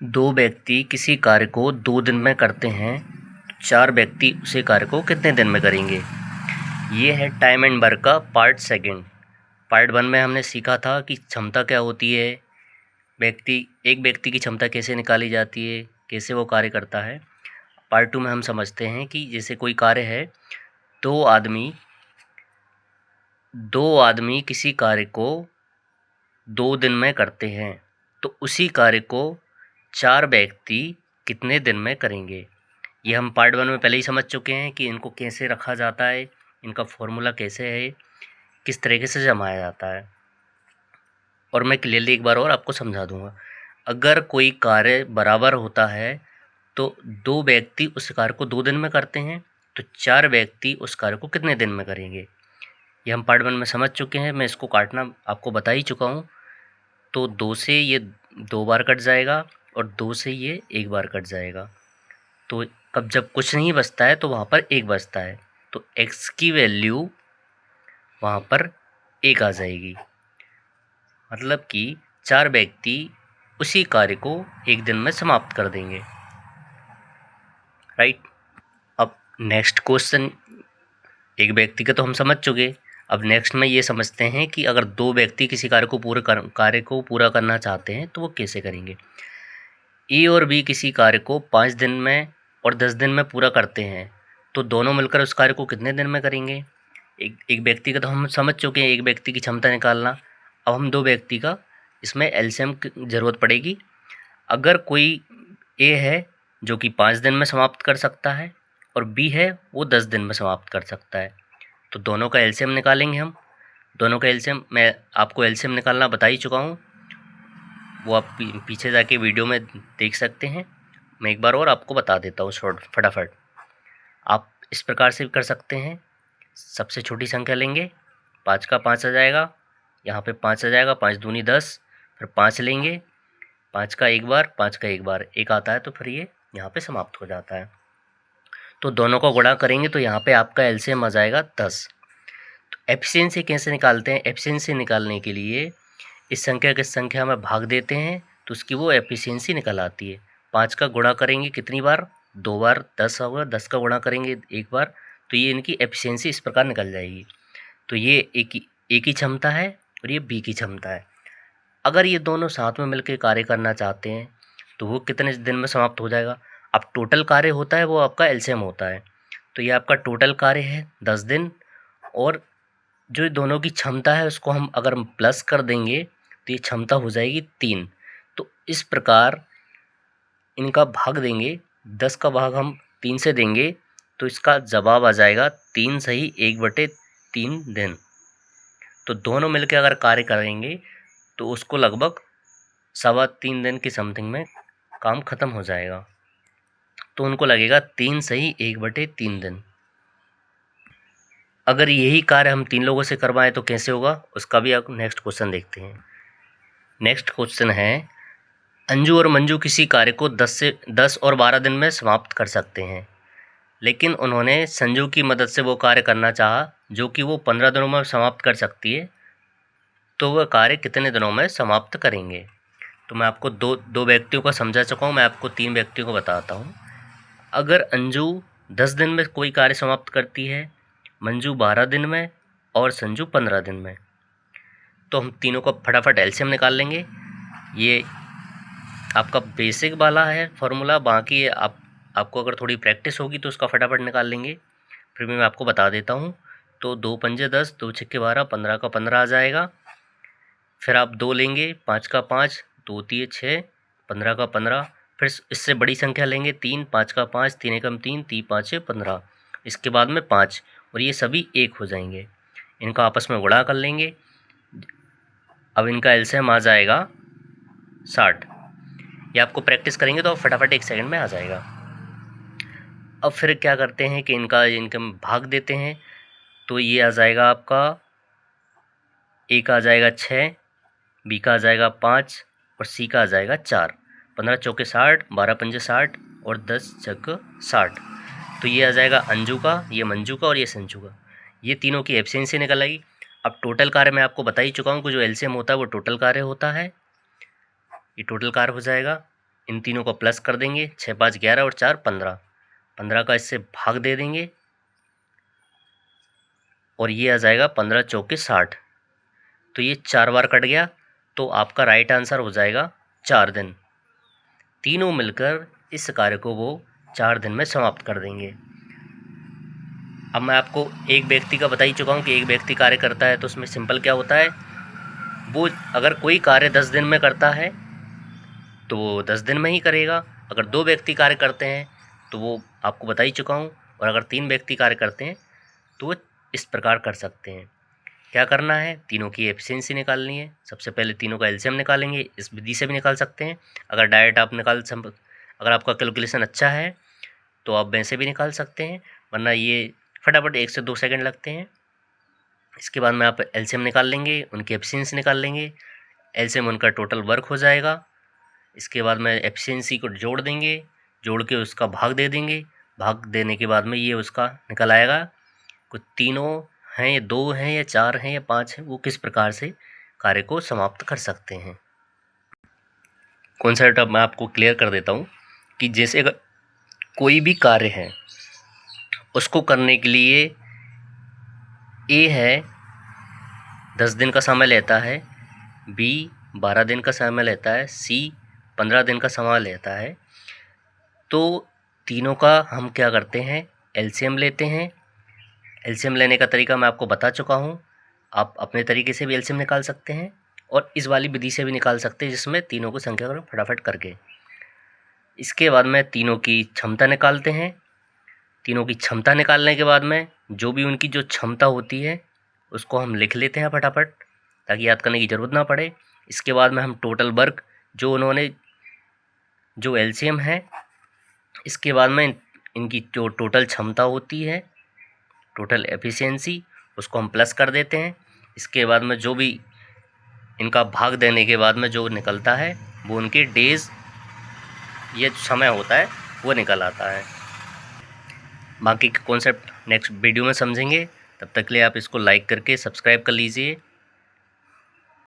दो व्यक्ति किसी कार्य को 2 दिन में करते हैं, 4 व्यक्ति उसी कार्य को कितने दिन में करेंगे। ये है टाइम एंड वर्क का पार्ट सेकंड। पार्ट 1 में हमने सीखा था कि क्षमता क्या होती है, एक व्यक्ति की क्षमता कैसे निकाली जाती है, कैसे वो कार्य करता है। पार्ट 2 में हम समझते हैं कि जैसे कोई कार्य है, दो आदमी किसी कार्य को 2 दिन में करते हैं, तो उसी कार्य को 4 व्यक्ति कितने दिन में करेंगे। ये हम पार्ट 1 में पहले ही समझ चुके हैं कि इनको कैसे रखा जाता है, इनका फॉर्मूला कैसे है, किस तरीके से जमाया जाता है। और मैं क्लियरली एक बार और आपको समझा दूंगा। अगर कोई कार्य बराबर होता है तो 2 व्यक्ति उस कार्य को 2 दिन में करते हैं, तो 4 व्यक्ति उस कार्य को कितने दिन में करेंगे। ये हम पार्ट 1 में समझ चुके हैं, मैं इसको काटना आपको बता ही चुका हूँ। तो 2 से ये 2 बार कट जाएगा और 2 से ये 1 बार कट जाएगा। तो कब जब कुछ नहीं बचता है तो वहाँ पर 1 बचता है, तो x की वैल्यू वहाँ पर 1 आ जाएगी। मतलब कि 4 व्यक्ति उसी कार्य को 1 दिन में समाप्त कर देंगे। राइट। अब नेक्स्ट क्वेश्चन, एक व्यक्ति का तो हम समझ चुके। अब नेक्स्ट में ये समझते हैं कि अगर 2 व्यक्ति किसी कार्य को पूरा करना चाहते हैं तो वो कैसे करेंगे। ए और बी किसी कार्य को 5 दिन में और 10 दिन में पूरा करते हैं, तो दोनों मिलकर उस कार्य को कितने दिन में करेंगे। एक व्यक्ति का तो हम समझ चुके हैं, एक व्यक्ति की क्षमता निकालना। अब हम 2 व्यक्ति का इसमें एलसीएम की ज़रूरत पड़ेगी। अगर कोई ए है जो कि 5 दिन में समाप्त कर सकता है और बी है वो 10 दिन में समाप्त कर सकता है, तो दोनों का एलसीएम निकालेंगे हम। दोनों का एलसीएम मैं आपको एलसीएम निकालना बता ही चुका हूँ, वो आप पीछे जाके वीडियो में देख सकते हैं। मैं एक बार और आपको बता देता हूँ फटाफट। आप इस प्रकार से भी कर सकते हैं। सबसे छोटी संख्या लेंगे, 5 का 5 आ जाएगा, यहाँ पे 5 आ जाएगा, 5 दूनी 10, फिर 5 लेंगे, 5 का 1 बार, 5 का 1 बार 1 आता है, तो फिर ये यहाँ पे समाप्त हो जाता है। तो दोनों को गुणा करेंगे तो यहाँ पे आपका एलसीएम आ जाएगा 10। तो एफिशिएंसी कैसे निकालते हैं। एफिशिएंसी निकालने के लिए इस संख्या की संख्या में भाग देते हैं तो उसकी वो एफिशिएंसी निकल आती है। 5 का गुणा करेंगे कितनी बार, 2 बार, 10 होगा, 10 का गुणा करेंगे 1 बार, तो ये इनकी एफिशिएंसी इस प्रकार निकल जाएगी। तो ये ए की क्षमता है और ये बी की क्षमता है। अगर ये दोनों साथ में मिलकर कार्य करना चाहते हैं तो वो कितने दिन में समाप्त हो जाएगा। अब टोटल कार्य होता है वो आपका एलसीएम होता है, तो ये आपका टोटल कार्य है 10 दिन, और जो दोनों की क्षमता है उसको हम अगर प्लस कर देंगे तो ये क्षमता हो जाएगी 3। तो इस प्रकार इनका भाग देंगे, 10 का भाग हम 3 से देंगे तो इसका जवाब आ जाएगा 3 सही 1/3 दिन। तो दोनों मिलकर अगर कार्य करेंगे तो उसको लगभग 3.25 दिन की समथिंग में काम खत्म हो जाएगा। तो उनको लगेगा 3 सही 1/3 दिन। अगर यही कार्य हम 3 लोगों से करवाएं तो कैसे होगा, उसका भी आप नेक्स्ट क्वेश्चन देखते हैं। नेक्स्ट क्वेश्चन है, अंजू और मंजू किसी कार्य को 10 और 12 दिन में समाप्त कर सकते हैं, लेकिन उन्होंने संजू की मदद से वो कार्य करना चाहा जो कि वो 15 दिनों में समाप्त कर सकती है, तो वह कार्य कितने दिनों में समाप्त करेंगे। तो मैं आपको दो व्यक्तियों का समझा चुका हूँ, मैं आपको 3 व्यक्तियों को बताता हूँ। अगर अंजू 10 दिन में कोई कार्य समाप्त करती है, मंजू 12 दिन में और संजू 15 दिन में, तो हम तीनों का फटाफट एलसीएम निकाल लेंगे। ये आपका बेसिक वाला है फॉर्मूला, बाकी आपको अगर थोड़ी प्रैक्टिस होगी तो उसका फटाफट निकाल लेंगे, फिर भी मैं आपको बता देता हूँ। तो 2 पंजे 10, 2 छक्के 12, 15 का 15 आ जाएगा। फिर आप 2 लेंगे, 5 का 5, 2 तिये 6, 15 का 15, फिर इससे बड़ी संख्या लेंगे 3, 5 का 5, 3 एकम 3, 3 5 15, इसके बाद में 5, और ये सभी 1 हो जाएंगे। इनका आपस में गुणा कर लेंगे। अब इनका एलसीएम आ जाएगा 60। ये आपको प्रैक्टिस करेंगे तो फटाफट 1 सेकंड में आ जाएगा। अब फिर क्या करते हैं कि इनके भाग देते हैं, तो ये आ जाएगा आपका, ए का आ जाएगा 6, बी का आ जाएगा 5 और सी का आ जाएगा 4। 15 चौके 60, 12 पंजे 60 और 10 छक्के 60। तो ये आ जाएगा अंजू का, ये मंजू का और ये संजू का। ये तीनों की एफिशिएंसी निकल आएगी। अब टोटल कार्य मैं आपको बता ही चुका हूँ कि जो एलसीएम होता है वो टोटल कार्य होता है। ये टोटल कार्य हो जाएगा, इन तीनों को प्लस कर देंगे, 6 5 11 और 4 15, 15 का इससे भाग दे देंगे और ये आ जाएगा 15 चौके 60। तो ये 4 बार कट गया, तो आपका राइट आंसर हो जाएगा 4 दिन। तीनों मिलकर इस कार्य को वो 4 दिन में समाप्त कर देंगे। अब मैं आपको एक व्यक्ति का बता ही चुका हूँ कि एक व्यक्ति कार्य करता है तो उसमें सिंपल क्या होता है, वो अगर कोई कार्य 10 दिन में करता है तो वो 10 दिन में ही करेगा। अगर 2 व्यक्ति कार्य करते हैं तो वो आपको बता ही चुका हूँ, और अगर 3 व्यक्ति कार्य करते हैं तो वो इस प्रकार कर सकते हैं। क्या करना है, तीनों की एफिशिएंसी निकालनी है। सबसे पहले तीनों का एलसीएम निकालेंगे, इस विधि से भी निकाल सकते हैं। अगर डायरेक्ट आप अगर आपका कैलकुलेशन अच्छा है तो आप वैसे भी निकाल सकते हैं, वरना ये फटाफट 1 से 2 सेकंड लगते हैं। इसके बाद में आप एलसीएम निकाल लेंगे, उनकी एफिशिएंसी निकाल लेंगे, एलसीएम उनका टोटल वर्क हो जाएगा। इसके बाद में एफिशिएंसी को जोड़ देंगे, जोड़ के उसका भाग दे देंगे, भाग देने के बाद में ये उसका निकल आएगा। कुछ तीनों हैं या 2 हैं या 4 हैं या 5 हैं, वो किस प्रकार से कार्य को समाप्त कर सकते हैं। कॉन्सेप्ट अब मैं आपको क्लियर कर देता हूँ कि जैसे अगर कोई भी कार्य है उसको करने के लिए ए है 10 दिन का समय लेता है, बी 12 दिन का समय लेता है, सी 15 दिन का समय लेता है, तो तीनों का हम क्या करते हैं, एलसीएम लेते हैं। एलसीएम लेने का तरीका मैं आपको बता चुका हूँ, आप अपने तरीके से भी एलसीएम निकाल सकते हैं और इस वाली विधि से भी निकाल सकते हैं, जिसमें तीनों को संख्या करो फटाफट करके। इसके बाद में तीनों की क्षमता निकालते हैं। तीनों की क्षमता निकालने के बाद में जो भी उनकी जो क्षमता होती है उसको हम लिख लेते हैं फटाफट, ताकि याद करने की ज़रूरत ना पड़े। इसके बाद में हम टोटल वर्क जो उन्होंने जो एलसीएम है, इसके बाद में इनकी जो टोटल क्षमता होती है, टोटल एफिशिएंसी, उसको हम प्लस कर देते हैं। इसके बाद में जो भी इनका भाग देने के बाद में जो निकलता है वो उनके डेज, ये समय होता है, वो निकल आता है। बाकी के कॉन्सेप्ट नेक्स्ट वीडियो में समझेंगे। तब तक के लिए आप इसको लाइक करके सब्सक्राइब कर लीजिए।